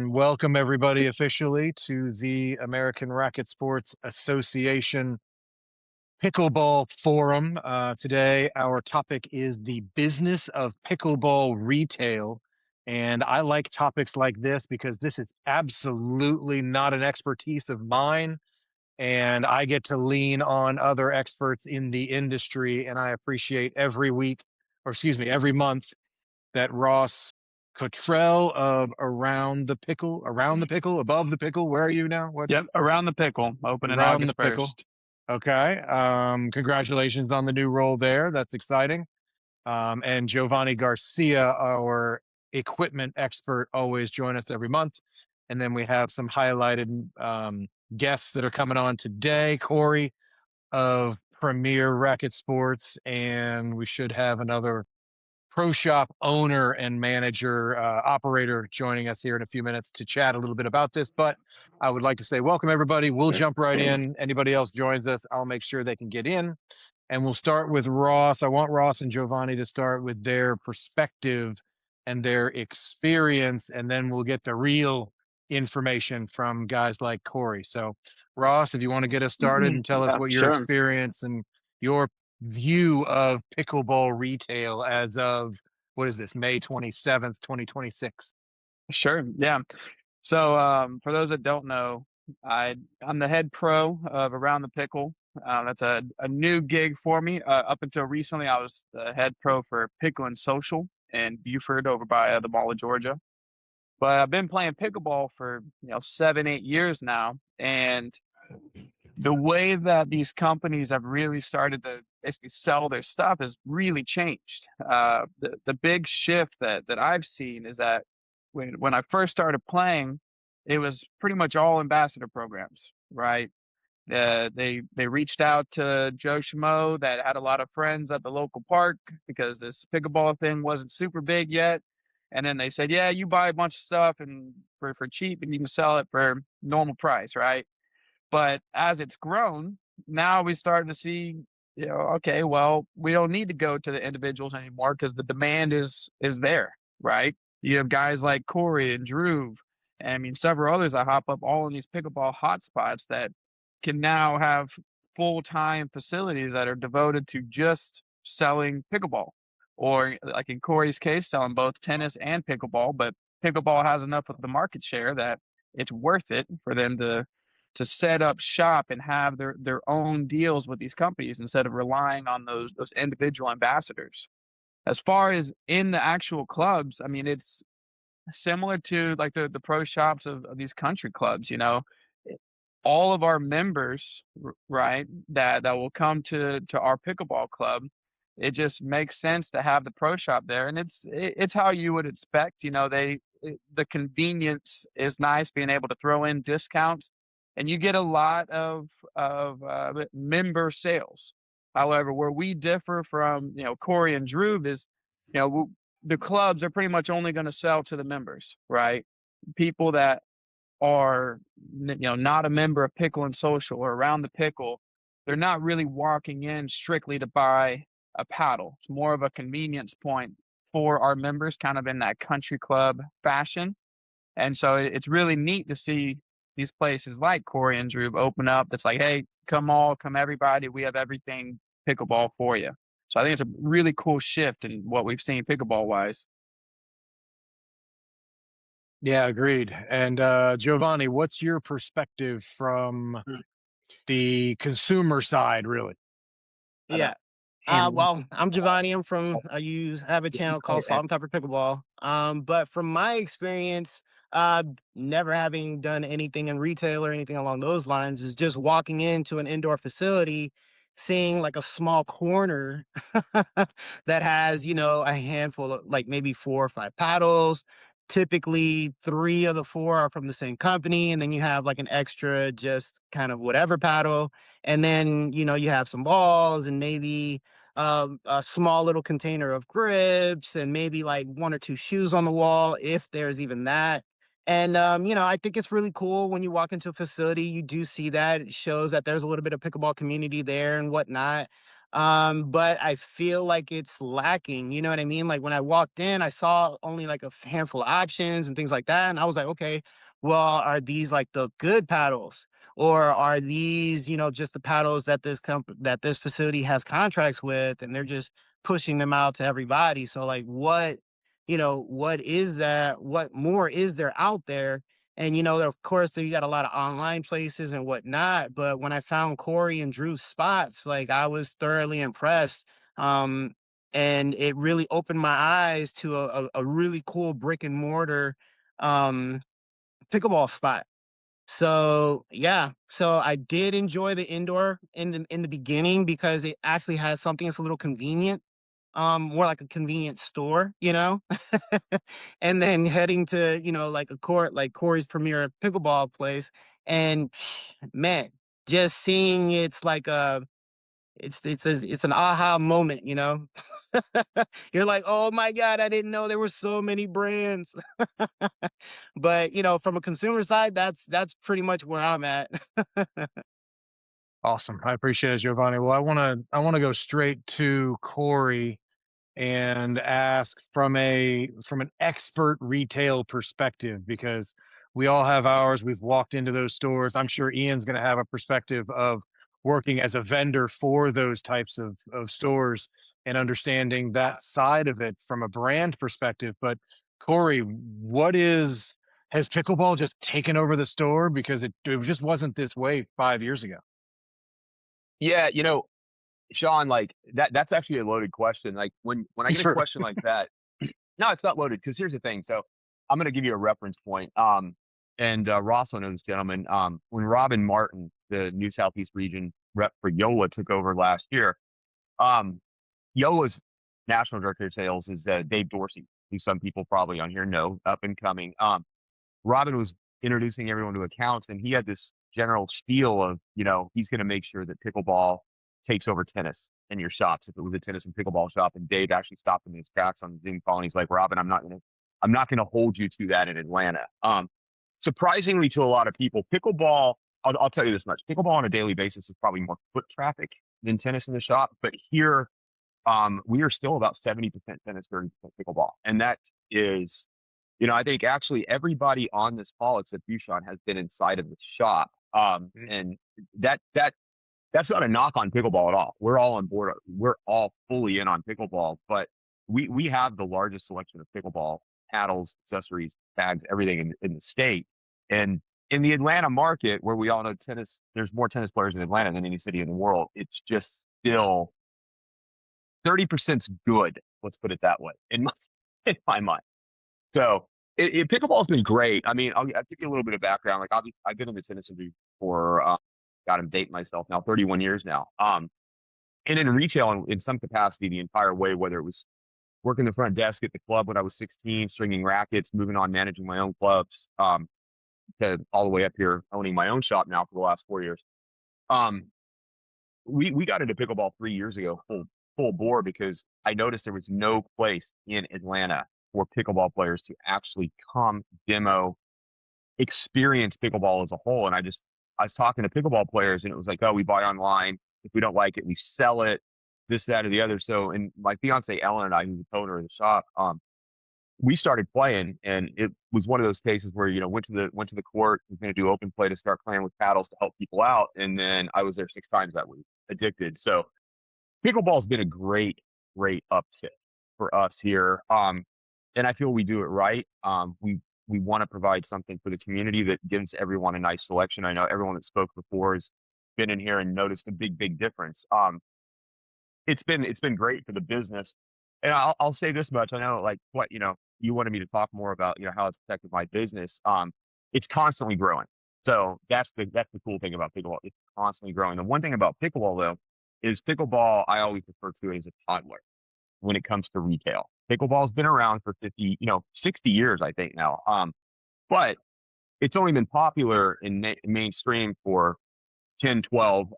Welcome, everybody, officially to the American Racket Sports Association Pickleball Forum. Today, our topic is the business of pickleball retail. And I like topics like this because this is absolutely not an expertise of mine. And I get to lean on other experts in the industry. And I appreciate every week, or excuse me, every month that Ross Cottrell of Around the Pickle, Above the Pickle. Where are you now? What? Yep, around the pickle, opening Around the August Pickle. 1st. Okay. Congratulations on the new role there. That's exciting. And Giovanni Garcia, our equipment expert, always join us every month. And then we have some highlighted guests that are coming on today. Corey of Premier Racket Sports, and we should have another pro shop owner and manager, operator joining us here in a few minutes to chat a little bit about this. But I would like to say welcome, everybody. We'll jump right in. Anybody else joins us, I'll make sure they can get in. And we'll start with Ross. I want Ross and Giovanni to start with their perspective and their experience, and then we'll get the real information from guys like Corey. So, Ross, if you want to get us started and tell us Yeah, what your sure. experience and your view of pickleball retail as of what is this, May 27th, 2026? Sure. Yeah. So, for those that don't know, I'm the head pro of Around the Pickle. That's a new gig for me. Up until recently, I was the head pro for Pickle and Social in Buford over by the Mall of Georgia. But I've been playing pickleball for 7, 8 years now, and the way that these companies have really started to basically sell their stuff has really changed. The big shift that I've seen is that when I first started playing, it was pretty much all ambassador programs, right? They reached out to Joe Schmo that had a lot of friends at the local park because this pickleball thing wasn't super big yet. And then they said, "Yeah, you buy a bunch of stuff and for cheap, and you can sell it for normal price, right?" But as it's grown, now we starting to see, okay, well, we don't need to go to the individuals anymore because the demand is there, right? You have guys like Corey and Drew, and I mean several others that hop up all in these pickleball hotspots that can now have full-time facilities that are devoted to just selling pickleball. Or like in Corey's case, selling both tennis and pickleball, but pickleball has enough of the market share that it's worth it for them to set up shop and have their own deals with these companies instead of relying on those individual ambassadors. As far as in the actual clubs, I mean, it's similar to like the pro shops of these country clubs, all of our members, right, that will come to our pickleball club, it just makes sense to have the pro shop there, and it's how you would expect. The convenience is nice, being able to throw in discounts, and you get a lot of member sales. However, where we differ from Corey and Drew is, the clubs are pretty much only going to sell to the members, right? People that are not a member of Pickle and Social or Around the Pickle, they're not really walking in strictly to buy a paddle. It's more of a convenience point for our members, kind of in that country club fashion. And so it's really neat to see these places like Corey and Drew open up. That's like, hey, come everybody. We have everything pickleball for you. So I think it's a really cool shift in what we've seen pickleball wise. Yeah, agreed. And Giovanni, what's your perspective from Mm. the consumer side, really? Yeah. Well, I'm Giovanni. I have a channel called Salt and Pepper Pickleball. But from my experience, never having done anything in retail or anything along those lines, is just walking into an indoor facility, seeing like a small corner that has, a handful of like maybe 4 or 5 paddles. Typically, 3 of the 4 are from the same company, and then you have like an extra, just kind of whatever paddle. And then, you have some balls and maybe a small little container of grips and maybe like 1 or 2 shoes on the wall, if there's even that. And, I think it's really cool when you walk into a facility, you do see that. It shows that there's a little bit of pickleball community there and whatnot. But I feel like it's lacking. You know what I mean? Like when I walked in, I saw only like a handful of options and things like that, and I was like, okay, well, are these like the good paddles, or are these, just the paddles that that this facility has contracts with, and they're just pushing them out to everybody? So like, what is that? What more is there out there? And of course, you got a lot of online places and whatnot. But when I found Corey and Drew's spots, like I was thoroughly impressed. Um, and it really opened my eyes to a really cool brick and mortar um, pickleball spot. So yeah, so I did enjoy the indoor in the beginning because it actually has something that's a little convenient, more like a convenience store, and then heading to, like a court, like Corey's premier pickleball place. And man, just seeing it's like it's an aha moment, You're like, oh my God, I didn't know there were so many brands. But from a consumer side, that's pretty much where I'm at. Awesome. I appreciate it, Giovanni. Well, I want to go straight to Corey and ask from an expert retail perspective, because we all have ours. We've walked into those stores. I'm sure Ian's going to have a perspective of working as a vendor for those types of stores and understanding that side of it from a brand perspective. But Corey, has pickleball just taken over the store? Because it just wasn't this way 5 years ago. Yeah, Sean, like that's actually a loaded question. Like when I get a Sure. question like that, no, it's not loaded because here's the thing. So I'm gonna give you a reference point. And Ross will know this gentleman. When Robin Martin, the New Southeast region rep for Yola, took over last year, um, Yola's national director of sales is Dave Dorsey, who some people probably on here know, up and coming. Robin was introducing everyone to accounts, and he had this general spiel of, he's going to make sure that pickleball takes over tennis in your shops. If it was a tennis and pickleball shop, and Dave actually stopped in his tracks on the Zoom call, and he's like, Robin, I'm not going to hold you to that in Atlanta. Surprisingly to a lot of people, pickleball, I'll tell you this much, pickleball on a daily basis is probably more foot traffic than tennis in the shop. But here, we are still about 70% tennis, 30% pickleball. And that is, I think actually everybody on this call except you, Sean, has been inside of the shop. And that's not a knock on pickleball at all. We're all on board. We're all fully in on pickleball, but we have the largest selection of pickleball paddles, accessories, bags, everything in the state. And in the Atlanta market, where we all know tennis, there's more tennis players in Atlanta than any city in the world. It's just still 30% good. Let's put it that way in my mind. So pickleball's been great. I mean, I'll give you a little bit of background. Like I've been in the tennis industry for, got to date myself now, 31 years now. And in retail in some capacity the entire way, whether it was working the front desk at the club when I was 16, stringing rackets, moving on, managing my own clubs, to all the way up here, owning my own shop now for the last 4 years. We got into pickleball 3 years ago, full bore, because I noticed there was no place in Atlanta for pickleball players to actually come demo, experience pickleball as a whole. And I was talking to pickleball players, and it was like, oh, we buy online. If we don't like it, we sell it, this, that, or the other. So, and my fiance Ellen and I, who's the owner of the shop, we started playing, and it was one of those cases where, went to the court, was going to do open play to start playing with paddles to help people out. And then I was there 6 times that week, addicted. So pickleball's been a great uptick for us here. And I feel we do it right. We want to provide something for the community that gives everyone a nice selection. I know everyone that spoke before has been in here and noticed a big difference. It's been great for the business. And I'll say this much. I know, like, what, you wanted me to talk more about, how it's affected my business. It's constantly growing. So that's the cool thing about pickleball. It's constantly growing. The one thing about pickleball, though, is pickleball I always refer to it as a toddler when it comes to retail. Pickleball's been around for 60 years, I think now. But it's only been popular in mainstream for 10, 12.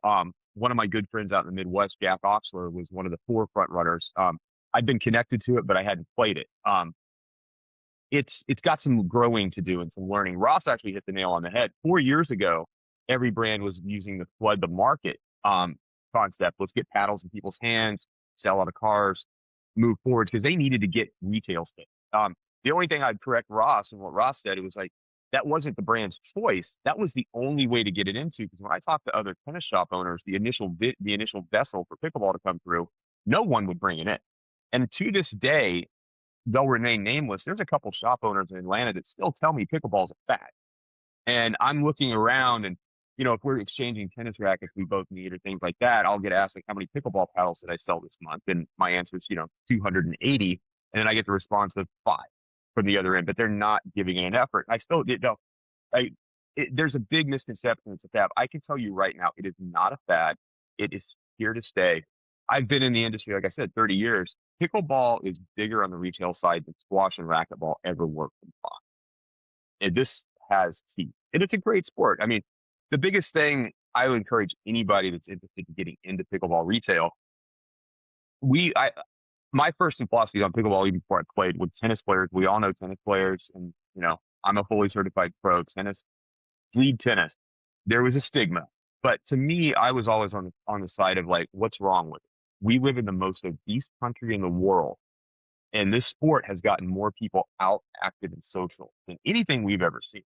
One of my good friends out in the Midwest, Jack Oxler, was one of the forefront runners. I've been connected to it, but I hadn't played it. It's got some growing to do and some learning. Ross actually hit the nail on the head. 4 years ago, every brand was using to flood the market. concept. Let's get paddles in people's hands, sell out of cars, move forward, because they needed to get retail space. The only thing I'd correct Ross and what Ross said, it was like, that wasn't the brand's choice. That was the only way to get it into. Because when I talked to other tennis shop owners, the initial vessel for pickleball to come through, no one would bring it in. And to this day, they'll remain nameless. There's a couple shop owners in Atlanta that still tell me pickleball's a fad. And I'm looking around, and if we're exchanging tennis rackets we both need or things like that, I'll get asked like, how many pickleball paddles did I sell this month? And my answer is 280, and then I get the response of 5 from the other end, but they're not giving it an effort. I still did know. There's a big misconception it's a fad. I can tell you right now, it is not a fad. It is here to stay. I've been in the industry, like I said, 30 years. Pickleball is bigger on the retail side than squash and racquetball ever were combined. And this has teeth. And it's a great sport. I mean, the biggest thing I would encourage anybody that's interested in getting into pickleball retail, my first philosophy on pickleball, even before I played, with tennis players. We all know tennis players, and I'm a fully certified pro. Tennis, lead tennis. There was a stigma, but to me, I was always on the side of like, what's wrong with it? We live in the most obese country in the world, and this sport has gotten more people out, active, and social than anything we've ever seen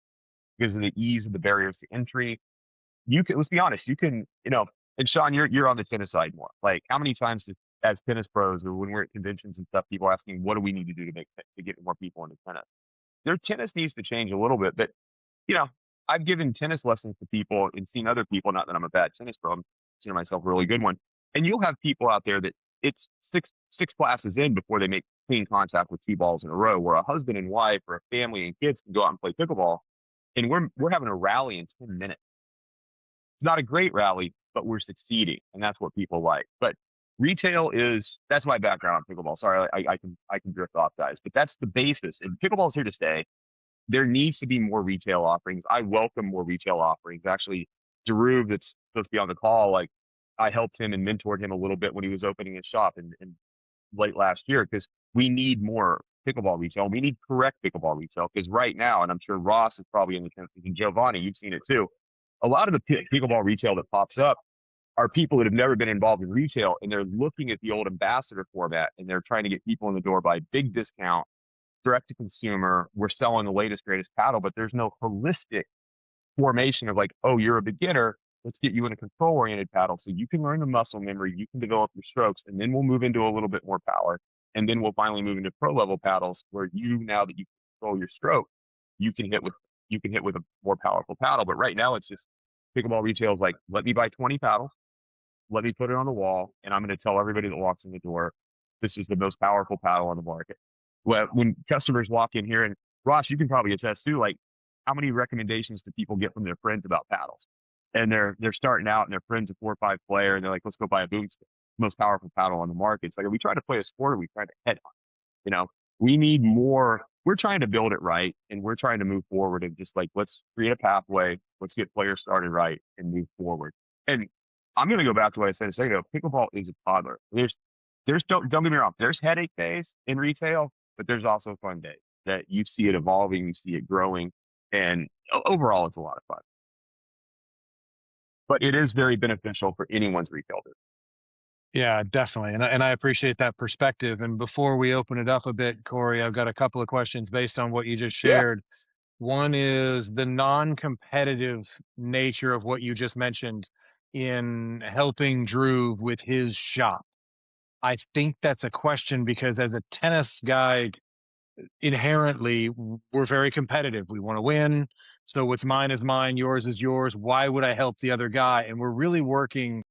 because of the ease of the barriers to entry. Let's be honest, and Sean, you're on the tennis side more. Like, how many times as tennis pros, or when we're at conventions and stuff, people asking, what do we need to do to get more people into tennis? Their tennis needs to change a little bit, but I've given tennis lessons to people and seen other people. Not that I'm a bad tennis pro, I'm consider myself a really good one. And you'll have people out there that it's six classes in before they make clean contact with 2 balls in a row. Where a husband and wife or a family and kids can go out and play pickleball, and we're having a rally in 10 minutes. It's not a great rally, but we're succeeding, and that's what people like. But retail that's my background on pickleball. Sorry, I can drift off, guys, but that's the basis. And pickleball is here to stay. There needs to be more retail offerings. I welcome more retail offerings. Actually, Daruv, that's supposed to be on the call, like, I helped him and mentored him a little bit when he was opening his shop in late last year, because we need more pickleball retail. We need correct pickleball retail, because right now, and I'm sure Ross is probably in the tennis, and Giovanni, you've seen it too, a lot of the pickleball retail that pops up are people that have never been involved in retail, and they're looking at the old ambassador format, and they're trying to get people in the door by big discount, direct to consumer. We're selling the latest, greatest paddle, but there's no holistic formation of like, oh, you're a beginner, let's get you in a control-oriented paddle so you can learn the muscle memory, you can develop your strokes, and then we'll move into a little bit more power. And then we'll finally move into pro-level paddles where now that you control your stroke, you can hit with a more powerful paddle. But right now, it's just pickleball retail is like, let me buy 20 paddles, let me put it on the wall, and I'm going to tell everybody that walks in the door, this is the most powerful paddle on the market. Well, when customers walk in here, and Ross, you can probably attest too, like, how many recommendations do people get from their friends about paddles? And they're starting out, and their friend's a 4 or 5 player, and they're like, let's go buy a boomstick, most powerful paddle on the market. It's like, are we trying to play a sport, or are we trying to head on? We need more. We're trying to build it right, and we're trying to move forward and just like, let's create a pathway, let's get players started right and move forward. And I'm going to go back to what I said a second ago. Pickleball is a toddler. Don't get me wrong. There's headache days in retail, but there's also fun days that you see it evolving, you see it growing, and overall, it's a lot of fun. But it is very beneficial for anyone's retail business. Yeah, definitely. And I appreciate that perspective. And before we open it up a bit, Corey, I've got a couple of questions based on what you just shared. One is the non-competitive nature of what you just mentioned in helping Drew with his shop. I think that's a question because as a tennis guy, inherently, we're very competitive. We want to win. So what's mine is mine, yours is yours. Why would I help the other guy? And we're really working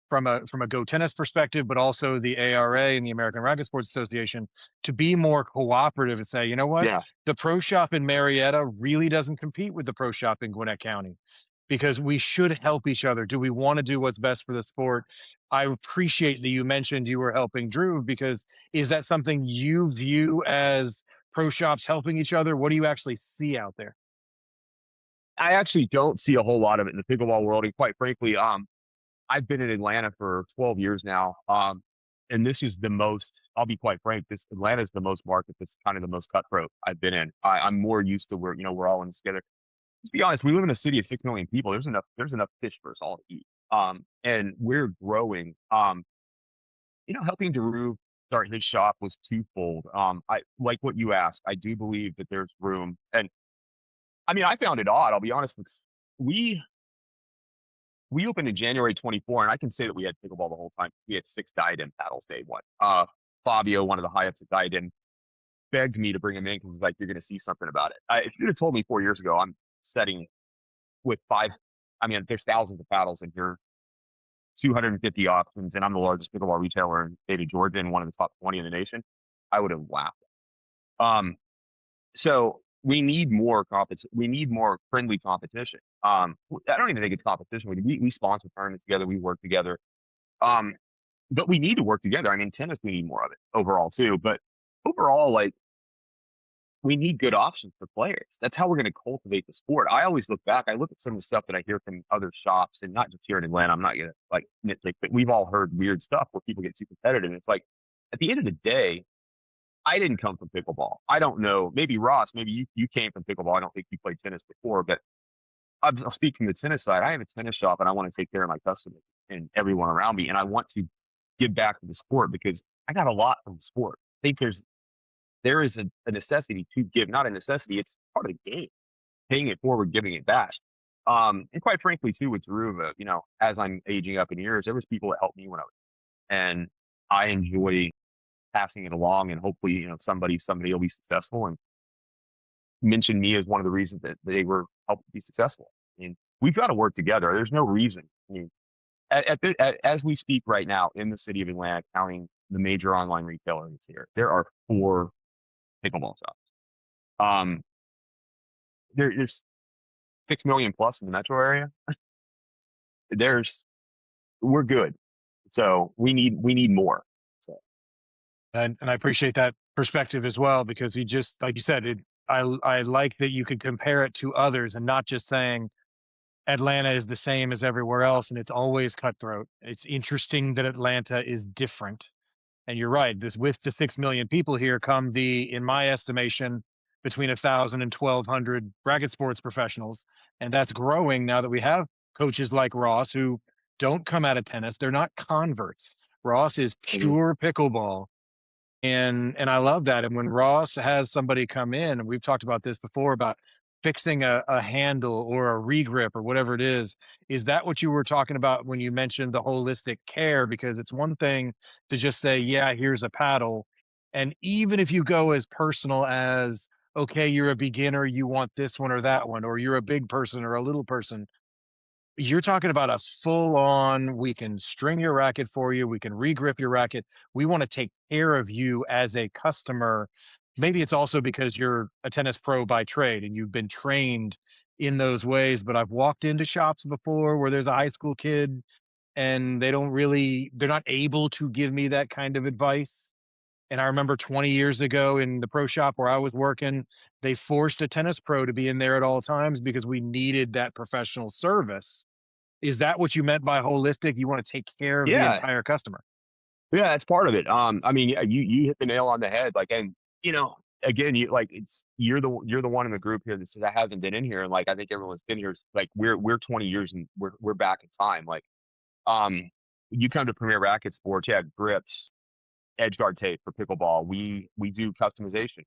from a Go Tennis perspective, but also the ARA and the American Racket Sports Association to be more cooperative and say, you know what, the pro shop in Marietta really doesn't compete with the pro shop in Gwinnett County, because we should help each other. Do we want to do what's best for the sport? I appreciate that you mentioned you were helping Drew, because is that something you view as pro shops helping each other? What do you actually see out there? I actually don't see a whole lot of it in the pickleball world. And quite frankly, I've been in Atlanta for 12 years now. And this is the most, I'll be quite frank, Atlanta is the most market that's kind of the most cutthroat I've been in. I'm more used to where, we're all in this together. Let's be honest, we live in a city of 6 million people. There's enough fish for us all to eat. And we're growing. Helping Daru start his shop was twofold. I like what you asked. I do believe that there's room, and I mean, I found it odd. I'll be honest with you. We opened in January 24, and I can say that we had pickleball the whole time. We had 6 diadem paddles day one. Fabio, one of the high ups at diadem, begged me to bring him in because he's like, "You're going to see something about it." If you'd have told me 4 years ago, I'm setting with 5. I mean, there's thousands of paddles in here, 250 options, and I'm the largest pickleball retailer in the state of Georgia and one of the top 20 in the nation. I would have laughed. So we need more competition. We need more friendly competition. I don't even think it's competition. We sponsor tournaments together. We work together. Um, but we need to work together. I mean, tennis, we need more of it overall too. But overall, like, we need good options for players. That's how we're going to cultivate the sport. I always look back. I look at some of the stuff that I hear from other shops, and not just here in Atlanta. I'm not going to like nitpick, but we've all heard weird stuff where people get too competitive. It's like, at the end of the day, I didn't come from pickleball. I don't know. Maybe Ross, maybe you came from pickleball. I don't think you played tennis before, but I'll speak from the tennis side. I have a tennis shop, and I want to take care of my customers and everyone around me, and I want to give back to the sport because I got a lot from the sport. I think there is a necessity to give, not a necessity. It's part of the game, paying it forward, giving it back. And quite frankly, too, with Drew, as I'm aging up in years, there was people that helped me when I was, and I enjoy passing it along, and hopefully, somebody will be successful and mention me as one of the reasons that they were helped be successful. I mean, we've got to work together. There's no reason. I mean, as we speak right now in the city of Atlanta, counting the major online retailers here, there are 4 pickleball shops. There's 6 million plus in the metro area. We're good. So we need more. So. And I appreciate that perspective as well, because you just, like you said, I like that you could compare it to others and not just saying Atlanta is the same as everywhere else and it's always cutthroat. It's interesting that Atlanta is different. And you're right, this with the 6 million people here come in my estimation, between 1,000 and 1,200 racket sports professionals. And that's growing now that we have coaches like Ross who don't come out of tennis. They're not converts. Ross is pure pickleball. And I love that. And when Ross has somebody come in, and we've talked about this before about fixing a handle or a regrip or whatever it is that what you were talking about when you mentioned the holistic care? Because it's one thing to just say, yeah, here's a paddle. And even if you go as personal as, okay, you're a beginner, you want this one or that one, or you're a big person or a little person, you're talking about a full on, we can string your racket for you, we can regrip your racket. We want to take care of you as a customer. Maybe it's also because you're a tennis pro by trade and you've been trained in those ways, but I've walked into shops before where there's a high school kid and they're not able to give me that kind of advice. And I remember 20 years ago in the pro shop where I was working, they forced a tennis pro to be in there at all times because we needed that professional service. Is that what you meant by holistic? You want to take care of the Yeah, entire customer. yeah, that's part of it. I mean, yeah, you hit the nail on the head. Like, and again, you're the one in the group here that hasn't been in here, and like I think everyone's been here. Like we're 20 years and we're back in time. Like, um, you come to Premier Racket Sports, yeah, grips, edge guard tape for pickleball. We do customization.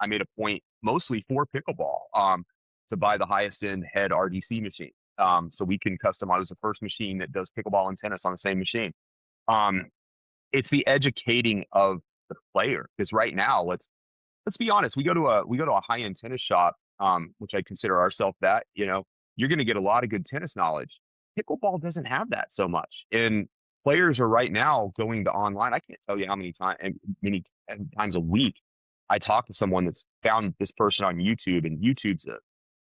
I made a point mostly for pickleball, to buy the highest end head RDC machine. So we can customize the first machine that does pickleball and tennis on the same machine. Um, it's the educating of the player, because right now, let's be honest, we go to a high end tennis shop, which I consider ourselves that. You're going to get a lot of good tennis knowledge. Pickleball doesn't have that so much, and players are right now going to online. I can't tell you how many times a week I talk to someone that's found this person on YouTube, and YouTube's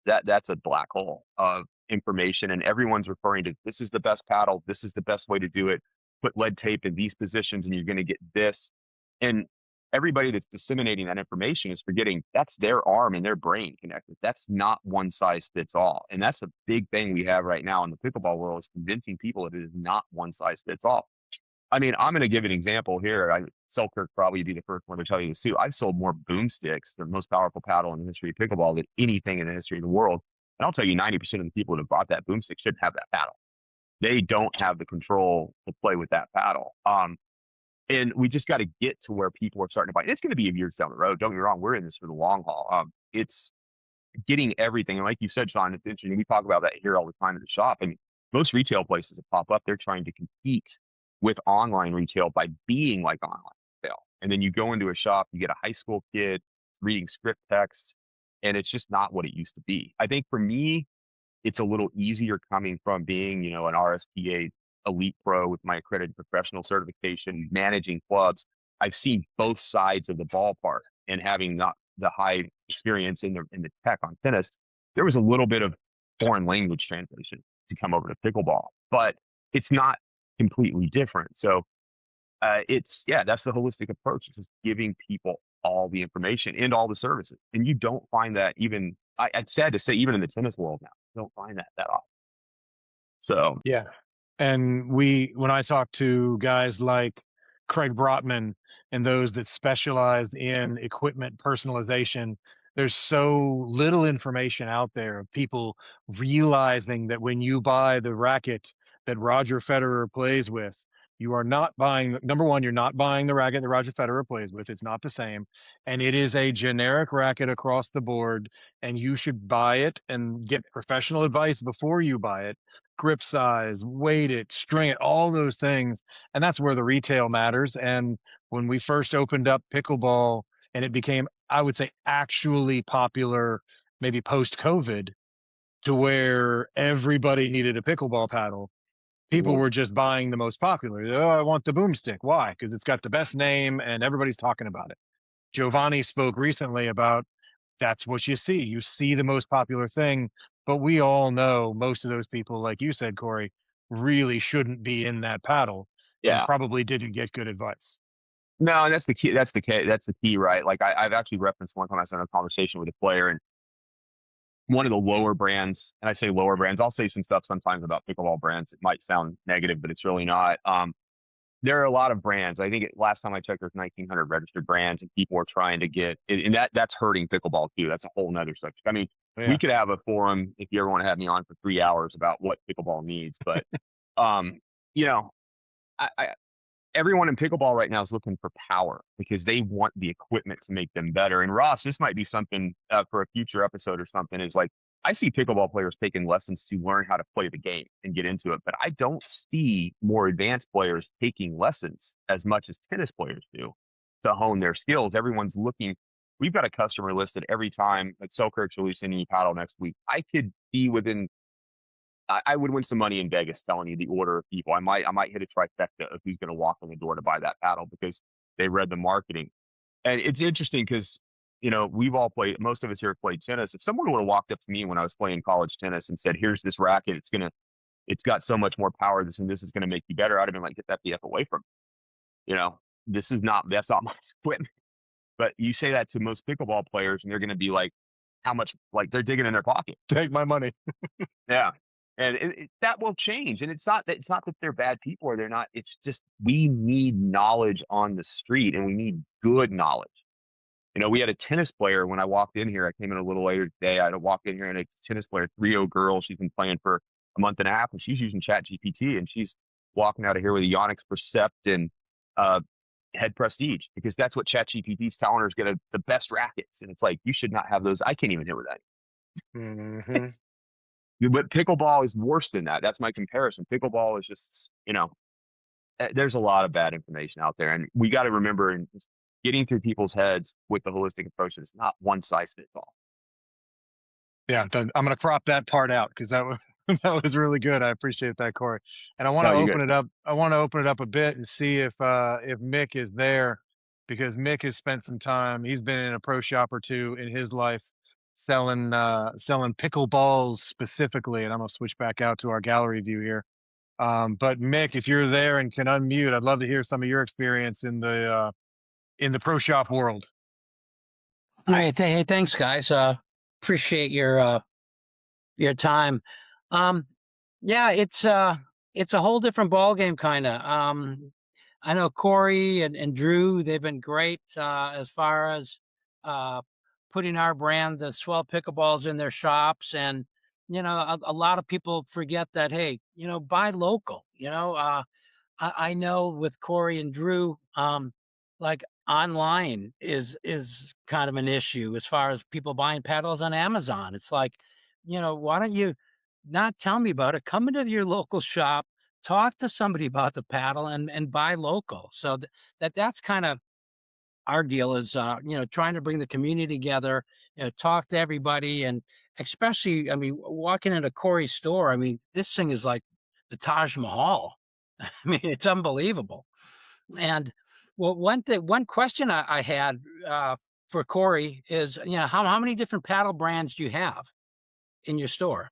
that's a black hole of information, and everyone's referring to, this is the best paddle, this is the best way to do it, put lead tape in these positions and you're going to get this. And everybody that's disseminating that information is forgetting that's their arm and their brain connected. That's not one size fits all, and that's a big thing we have right now in the pickleball world, is convincing people that it is not one size fits all. I mean, I'm going to give an example here. Selkirk probably be the first one to tell you this too. I've sold more boomsticks, the most powerful paddle in the history of pickleball, than anything in the history of the world. And I'll tell you, 90% of the people that have bought that boomstick shouldn't have that paddle. They don't have the control to play with that paddle. And we just got to get to where people are starting to buy. It's going to be years down the road. Don't get me wrong. We're in this for the long haul. It's getting everything. And like you said, Sean, it's interesting. We talk about that here all the time in the shop. I mean, most retail places that pop up, they're trying to compete with online retail by being like online retail. And then you go into a shop, you get a high school kid reading script text, and it's just not what it used to be. I think for me, it's a little easier coming from being, you know, an RSPA elite pro with my accredited professional certification, managing clubs. I've seen both sides of the ballpark, and having not the high experience in the tech on tennis, there was a little bit of foreign language translation to come over to pickleball, but it's not completely different. So that's the holistic approach. It's just giving people all the information and all the services, and you don't find that even. It's sad to say, even in the tennis world now, you don't find that often. So Yeah. And when I talk to guys like Craig Brotman and those that specialize in equipment personalization, there's so little information out there of people realizing that when you buy the racket that Roger Federer plays with, you are not buying, number one, you're not buying the racket that Roger Federer plays with. It's not the same. And it is a generic racket across the board. And you should buy it and get professional advice before you buy it. Grip size, weight it, string it, all those things. And that's where the retail matters. And when we first opened up pickleball and it became, I would say, actually popular, maybe post COVID, to where everybody needed a pickleball paddle, people were just buying the most popular. Oh, I want the boomstick. Why? Because it's got the best name and everybody's talking about it. Giovanni spoke recently about that's what you see. You see the most popular thing, but we all know most of those people, like you said, Corey, really shouldn't be in that paddle and yeah, probably didn't get good advice. no, and that's the key. That's the key. That's the key, right? Like I've actually referenced one time I was in a conversation with a player, and one of the lower brands, and I say lower brands, I'll say some stuff sometimes about pickleball brands. It might sound negative, but it's really not. There are a lot of brands. I think last time I checked, there's 1,900 registered brands, and people are trying to get, and that's hurting pickleball too. That's a whole nother subject. I mean, we Yeah. could have a forum if you ever want to have me on for 3 hours about what pickleball needs, but you know, I everyone in pickleball right now is looking for power because they want the equipment to make them better. And Ross, this might be something for a future episode or something. Is like I see pickleball players taking lessons to learn how to play the game and get into it, but I don't see more advanced players taking lessons as much as tennis players do to hone their skills. Everyone's looking. We've got a customer listed every time. Like Selkirk's releasing a new paddle next week. I could be within I would win some money in Vegas telling you the order of people. I might hit a trifecta of who's going to walk in the door to buy that paddle because they read the marketing. And it's interesting because, you know, we've all played, most of us here have played tennis. If someone would have walked up to me when I was playing college tennis and said, here's this racket, it's got so much more power, this and this is going to make you better, I'd have been like, get that the F away from me. You know, that's not my equipment. But you say that to most pickleball players and they're going to be like, how much, like they're digging in their pocket. Take my money. Yeah. And that will change. And it's not that they're bad people or they're not. It's just we need knowledge on the street and we need good knowledge. You know, we had a tennis player when I walked in here. I came in a little later today. I had to walk in here and a tennis player, 3-0 girl. She's been playing for a month and a half and she's using Chat GPT and she's walking out of here with a Yonex Percept and Head Prestige because that's what Chat GPT is telling her is going to the best rackets. And it's like, you should not have those. I can't even hit with that. Mm-hmm. But pickleball is worse than that. That's my comparison. Pickleball is just, you know, there's a lot of bad information out there. And we got to remember and getting through people's heads with the holistic approach is not one size fits all. Yeah, I'm going to crop that part out because that was that was really good. I appreciate that, Corey. And I want to No, you're open good. it up. I want to open it up a bit and see if Mick is there because Mick has spent some time. He's been in a pro shop or two in his life selling pickleballs specifically. And I'm gonna switch back out to our gallery view here. But Mick, if you're there and can unmute, I'd love to hear some of your experience in the pro shop world. All right. Hey, thanks, guys. Appreciate your time. Yeah, it's a whole different ball game, kind of. I know Corey and Drew; they've been great as far as putting our brand, the Swell Pickleballs, in their shops, and a lot of people forget that, hey, buy local. I know with Corey and Drew, like online is kind of an issue as far as people buying paddles on Amazon. It's like, why don't you not tell me about it? Come into your local shop, talk to somebody about the paddle, and buy local. So that's kind of our deal is, trying to bring the community together, talk to everybody, and especially, I mean, walking into Corey's store, I mean, this thing is like the Taj Mahal. I mean, it's unbelievable. And well, one question I had for Corey is, how many different paddle brands do you have in your store?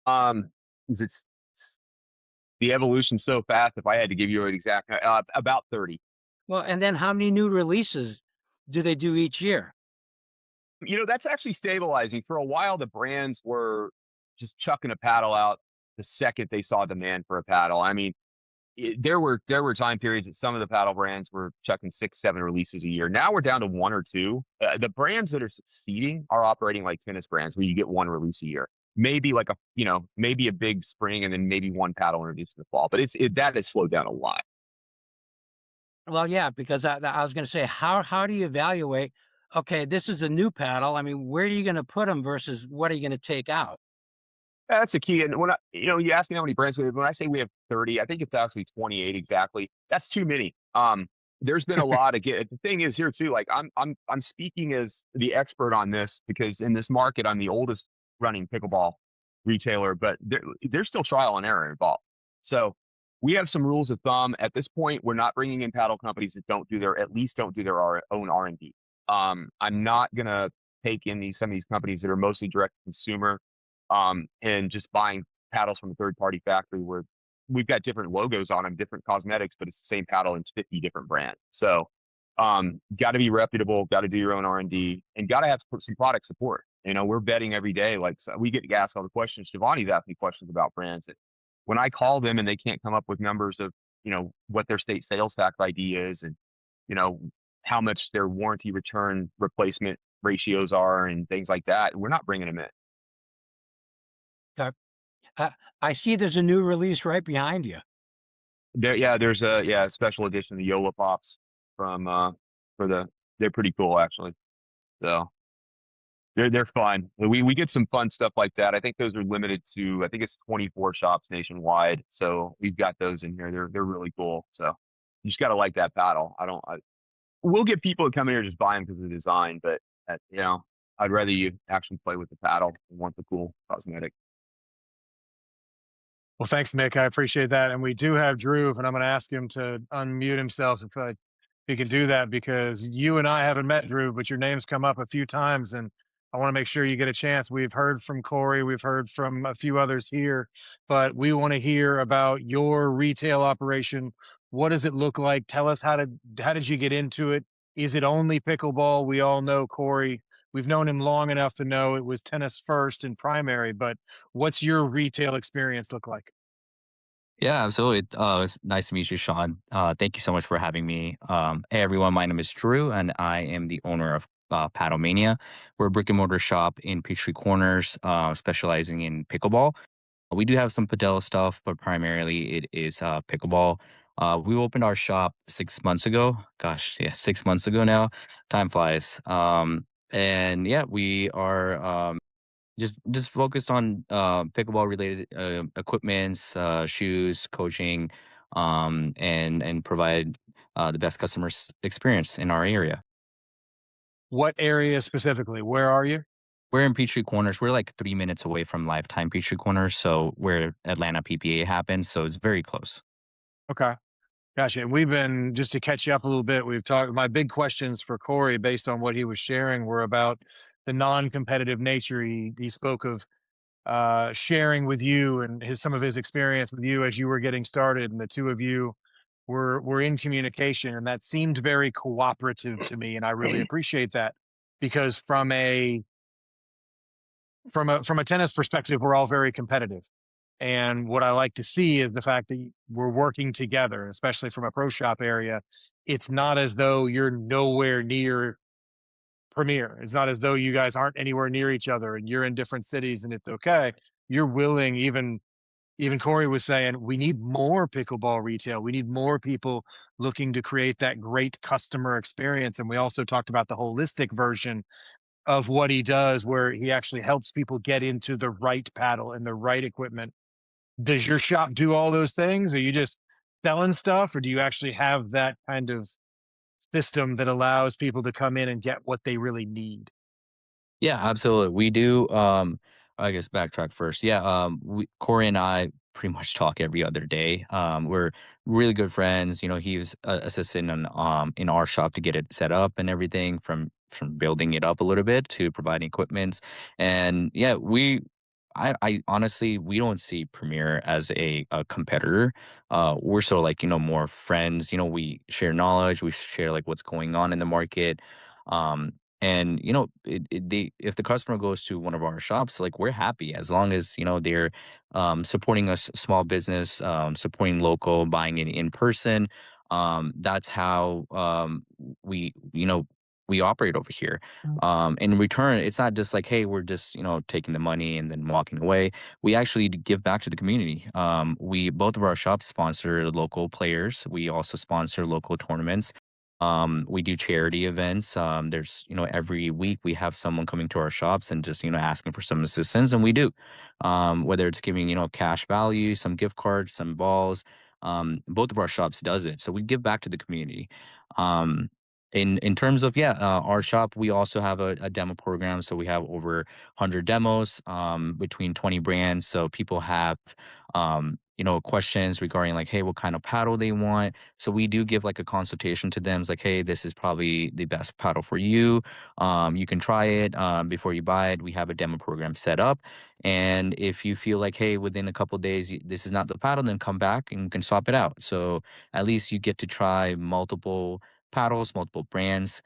It's the evolution so fast. If I had to give you an exact, about 30. Well, and then how many new releases do they do each year? That's actually stabilizing. For a while, the brands were just chucking a paddle out the second they saw demand for a paddle. I mean, there were time periods that some of the paddle brands were chucking 6, 7 releases a year. Now we're down to 1 or 2. The brands that are succeeding are operating like tennis brands, where you get 1 release a year. Maybe like maybe a big spring and then maybe 1 paddle introduced in the fall. But that has slowed down a lot. Well, yeah, because I was going to say, how do you evaluate? Okay, this is a new paddle. I mean, where are you going to put them versus what are you going to take out? That's a key. And when you ask me how many brands we have, when I say we have 30, I think it's actually 28 exactly. That's too many. There's been a lot of the thing is here too, like I'm speaking as the expert on this because in this market, I'm the oldest running pickleball retailer, but there's still trial and error involved. So we have some rules of thumb. At this point, we're not bringing in paddle companies that at least don't do their own R&D. I'm not gonna take in some of these companies that are mostly direct to consumer, and just buying paddles from a third-party factory where we've got different logos on them, different cosmetics, but it's the same paddle in 50 different brands. So, got to be reputable, got to do your own R&D, and got to have some product support. We're betting every day. Like, so we get to ask all the questions. Giovanni's asking questions about brands that when I call them and they can't come up with numbers of, what their state sales tax ID is and, you know, how much their warranty return replacement ratios are and things like that, we're not bringing them in. Uh, I see there's a new release right behind you. There's a special edition of the Yola Pops from they're pretty cool actually. So they're fun. We get some fun stuff like that. I think those are limited to, I think it's 24 shops nationwide. So we've got those in here. They're really cool. So you just got to like that paddle. We'll get people to come in here just buy them because of the design, but I'd rather you actually play with the paddle and want the cool cosmetic. Well, thanks, Mick. I appreciate that. And we do have Drew, and I'm going to ask him to unmute himself if he can do that, because you and I haven't met Drew, but your name's come up a few times, and I want to make sure you get a chance. We've heard from Corey, we've heard from a few others here, but we want to hear about your retail operation. What does it look like? Tell us how did you get into it? Is it only pickleball? We all know Corey. We've known him long enough to know it was tennis first and primary, but what's your retail experience look like? Yeah, absolutely. It's nice to meet you, Sean. Thank you so much for having me. Hey, everyone. My name is Drew, and I am the owner of Paddle Mania. We're a brick and mortar shop in Peachtree Corners, specializing in pickleball. We do have some padel stuff, but primarily it is pickleball. We opened our shop 6 months ago. Gosh, yeah, 6 months ago now. Time flies. And yeah, we are just focused on pickleball related equipments, shoes, coaching, and provide the best experience in our area. What area specifically? Where are you? We're in Peachtree Corners. We're like 3 minutes away from Lifetime Peachtree Corners, so where Atlanta PPA happens. So it's very close. Okay. Gotcha. And we've been, just to catch you up a little bit, we've talked, my big questions for Corey based on what he was sharing were about the non-competitive nature. He spoke of sharing with you and some of his experience with you as you were getting started, and the two of you were in communication, and that seemed very cooperative to me, and I really appreciate that, because from a tennis perspective, we're all very competitive. And what I like to see is the fact that we're working together, especially from a pro shop area. It's not as though you're nowhere near Premier. It's not as though you guys aren't anywhere near each other and you're in different cities and it's okay. You're willing, even Corey was saying, we need more pickleball retail. We need more people looking to create that great customer experience. And we also talked about the holistic version of what he does, where he actually helps people get into the right paddle and the right equipment. Does your shop do all those things? Are you just selling stuff, or do you actually have that kind of system that allows people to come in and get what they really need? Yeah, absolutely. We do. I guess backtrack first. Yeah, Corey and I pretty much talk every other day. We're really good friends. You know, he was assisting in our shop to get it set up and everything, from building it up a little bit to providing equipment. And yeah, I honestly, we don't see Premiere as a competitor. We're sort of like, more friends. We share knowledge. We share like what's going on in the market. Um, and if the customer goes to one of our shops, like, we're happy as long as they're supporting us small business, supporting local, buying it in person. That's how we operate over here. In return, it's not just like, hey, we're just taking the money and then walking away. We actually give back to the community. We both of our shops sponsor local players. We also sponsor local tournaments. We do charity events. There's, every week we have someone coming to our shops and just, asking for some assistance, and we do. Whether it's giving, cash value, some gift cards, some balls. Both of our shops does it. So we give back to the community. Um, in terms of, yeah, our shop, we also have a demo program. So we have over 100 demos, between 20 brands. So people have questions regarding, like, hey, what kind of paddle they want. So we do give like a consultation to them. It's like, hey, this is probably the best paddle for you. You can try it before you buy it. We have a demo program set up. And if you feel like, hey, within a couple days, this is not the paddle, then come back and you can swap it out. So at least you get to try multiple paddles, multiple brands,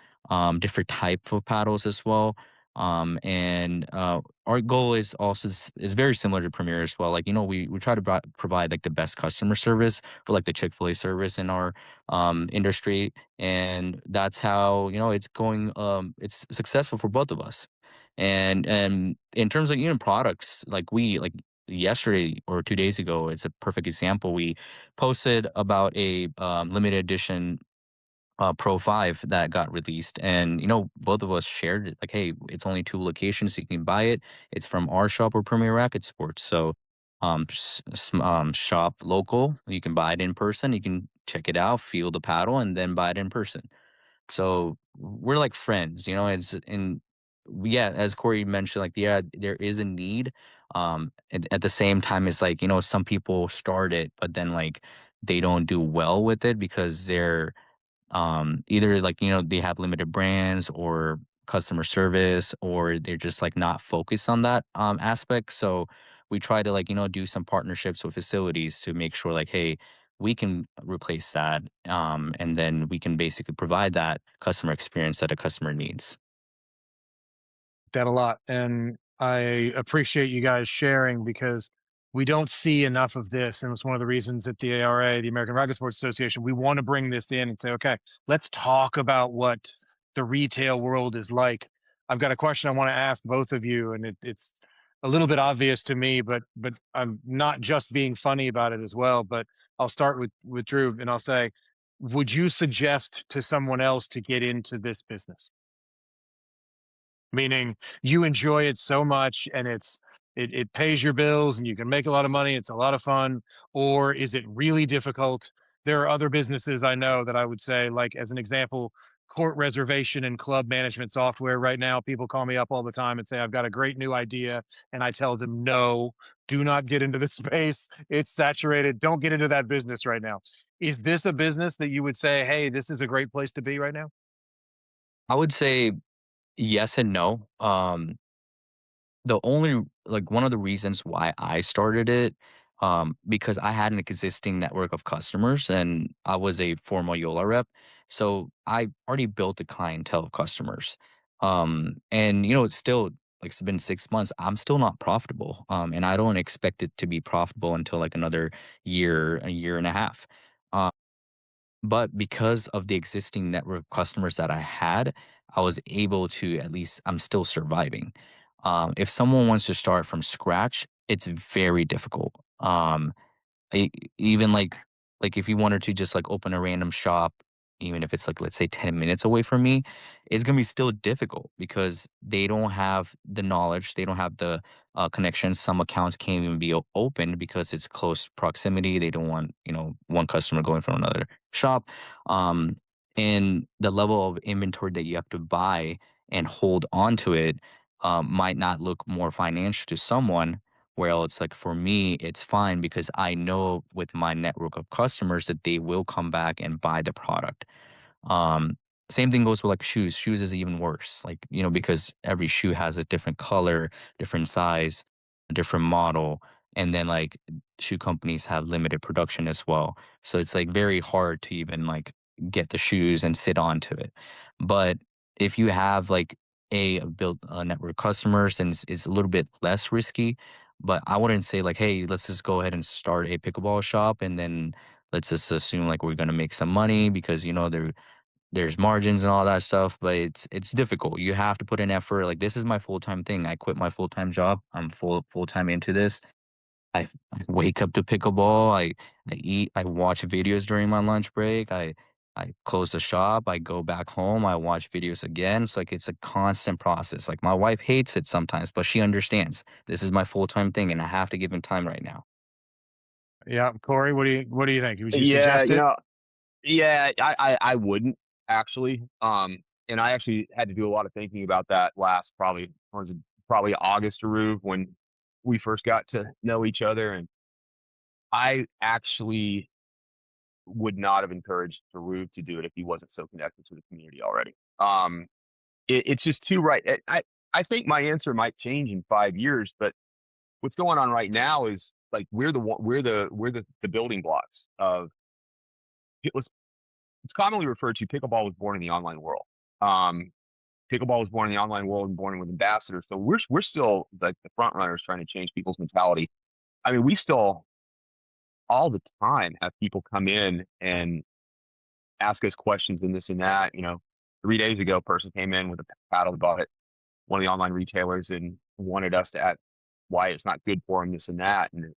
different type of paddles as well. And our goal is also is very similar to Premiere as well. Like, we try to provide like the best customer service, or like the Chick-fil-A service in our industry. And that's how, it's going, it's successful for both of us. And in terms of products, like yesterday or 2 days ago, it's a perfect example. We posted about a limited edition Pro 5 that got released. And, both of us shared it. Like, hey, it's only two locations. You can buy it. It's from our shop or Premier Racket Sports. So, shop local. You can buy it in person. You can check it out, feel the paddle, and then buy it in person. So we're like friends. It's in Yeah, as Corey mentioned, like, yeah, there is a need. At the same time, it's like, some people start it, but then, like, they don't do well with it because they're either, like, they have limited brands or customer service, or they're just like not focused on that aspect. So we try to, like, do some partnerships with facilities to make sure, like, hey, we can replace that, and then we can basically provide that customer experience that a customer needs. That a lot. And I appreciate you guys sharing, because we don't see enough of this. And it's one of the reasons that the ARA, the American Racket Sports Association, we want to bring this in and say, okay, let's talk about what the retail world is like. I've got a question I want to ask both of you, and it's a little bit obvious to me, but I'm not just being funny about it as well. But I'll start with Drew, and I'll say, would you suggest to someone else to get into this business? Meaning, you enjoy it so much and it pays your bills and you can make a lot of money, it's a lot of fun, or is it really difficult? There are other businesses I know that I would say, like, as an example, court reservation and club management software. Right now, people call me up all the time and say, I've got a great new idea, and I tell them, no, do not get into this space, it's saturated, don't get into that business right now. Is this a business that you would say, hey, this is a great place to be right now? I would say yes and no. The only like One of the reasons why I started it, because I had an existing network of customers and I was a former Yola rep. So I already built a clientele of customers. And it's still, like, it's been 6 months. I'm still not profitable. And I don't expect it to be profitable until like another year, a year and a half. But because of the existing network of customers that I had, I was able to at least I'm still surviving. If someone wants to start from scratch, it's very difficult. E even, like, if you wanted to just, like, open a random shop, even if it's, like, let's say 10 minutes away from me, it's gonna be still difficult because they don't have the knowledge, they don't have the, connections. Some accounts can't even be opened because it's close proximity. They don't want, one customer going from another shop. Um, and the level of inventory that you have to buy and hold onto it, might not look more financial to someone, where it's like for me, it's fine because I know with my network of customers that they will come back and buy the product. Um, Same thing goes with like shoes. Shoes is even worse, like, because every shoe has a different color, different size, a different model. And then like shoe companies have limited production as well. So it's like very hard to even like get the shoes and sit onto it. But if you have like built a network of customers, and it's a little bit less risky, but I wouldn't say like, hey, let's just go ahead and start a pickleball shop and then let's just assume like we're gonna make some money because there's margins and all that stuff, but it's difficult. You have to put in effort. Like this is my full-time thing. I quit my full-time job. I'm full-time into this. I wake up to pickleball. I eat. I watch videos during my lunch break. I close the shop. I go back home. I watch videos again. It's like it's a constant process. Like my wife hates it sometimes, but she understands. This is my full-time thing, and I have to give him time right now. Yeah, Corey, what do you think? Would you Yeah, suggest it? yeah, I wouldn't actually. And I actually had to do a lot of thinking about that last probably what was it probably August or Rube when we first got to know each other, and I actually would not have encouraged Farouk to do it if he wasn't so connected to the community already. It's just too right. I think my answer might change in 5 years, but what's going on right now is like we're the building blocks of it's commonly referred to. Pickleball was born in the online world. Um, Pickleball was born in the online world and born with ambassadors. So we're still like the front runners trying to change people's mentality. I mean, we still all the time have people come in and ask us questions and this and that. 3 days ago, a person came in with a paddle bought it, one of the online retailers, and wanted us to add why it's not good for them, this and that. And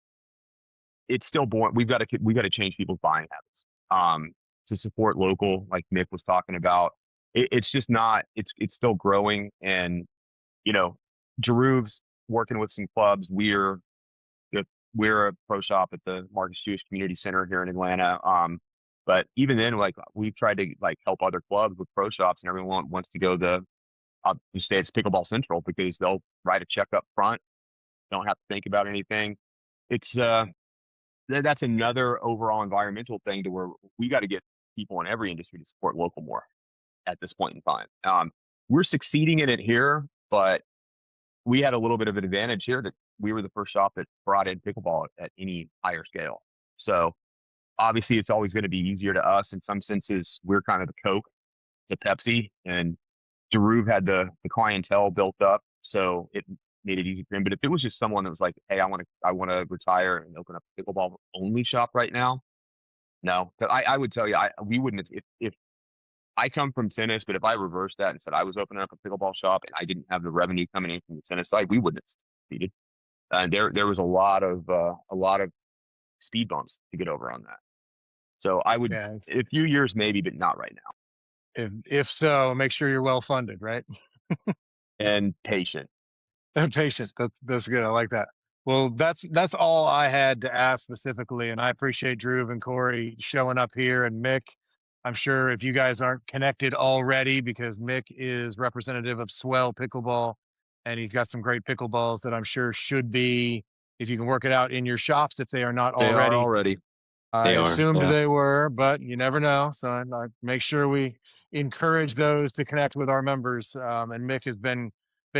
it's still born. We got to change people's buying habits to support local, like Mick was talking about. It's just not. It's still growing, and you know, Jeruv's working with some clubs. We're a pro shop at the Marcus Jewish Community Center here in Atlanta. But even then, like we've tried to like help other clubs with pro shops, and everyone wants to go you say it's Pickleball Central because they'll write a check up front, don't have to think about anything. It's that's another overall environmental thing to where we got to get people in every industry to support local more at this point in time. We're succeeding in it here, but we had a little bit of an advantage here that we were the first shop that brought in pickleball at any higher scale. So obviously it's always going to be easier to us. In some senses, we're kind of the Coke to Pepsi, and Deruve had the clientele built up, so it made it easy for him. But if it was just someone that was like, "Hey, I want to retire and open up a pickleball only shop right now," no, 'cause I would tell you, we wouldn't if I come from tennis, but if I reversed that and said I was opening up a pickleball shop and I didn't have the revenue coming in from the tennis side, we wouldn't have succeeded. And there was a lot of speed bumps to get over on that. So I would Yeah. a few years maybe, but not right now. If so, make sure you're well funded, right? And patient. And patient. That's good. I like that. Well, that's all I had to ask specifically, and I appreciate Drew and Corey showing up here, and Mick. I'm sure if you guys aren't connected already, because Mick is representative of Swell Pickleball, and he's got some great pickleballs that I'm sure should be, if you can work it out in your shops, if they are not They are already. already. I They are, assumed yeah. they were, but you never know. So I make sure we encourage those to connect with our members. And Mick has been